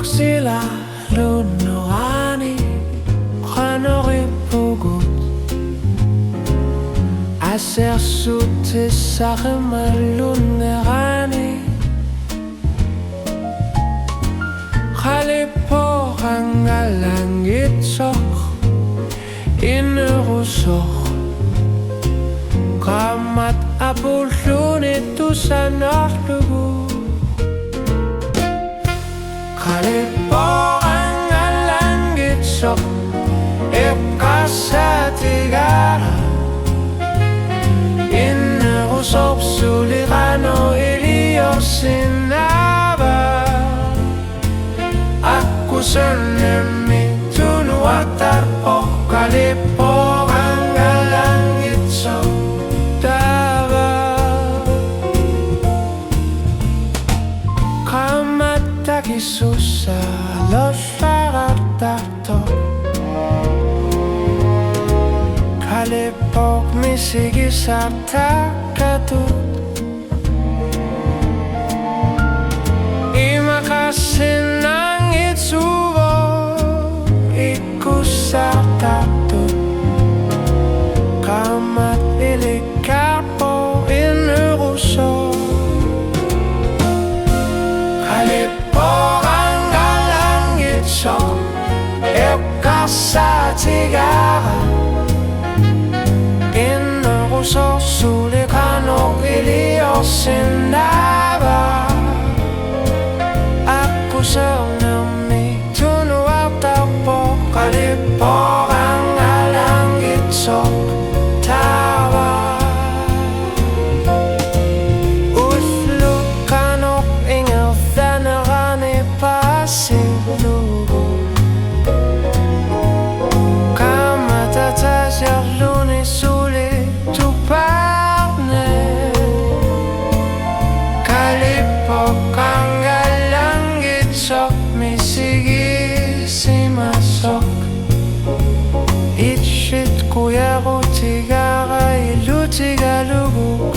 sila lunurani Khanori pugut Aser sute sarma lunerani Khalipo hangalangit sok Inerusok Kamat apulunit tusanahlugu Khalipo hangalangit sok Epkasatigara Inerusok sulirano iliosinaba Aku senemi tunuatar po Khalipo hangalangit sok daba Kamataki susa lo saratato Khalipo misigi sartakatut Imakasin ang itsubo ikusartatut Kamat ilikapo inuruso Khalipo hangalangit sok Epkasatigara Inuruso sulikano iliosinaba Aku senemi tunuatar po Khalipo hangalangit sok tawa Uslukanok ingel thanerani pasilugu Kamatatas yarluni suli tuparne Khalipo hangalangit sok misigi simasok Itshit kuyaru tigara ilu tigalugu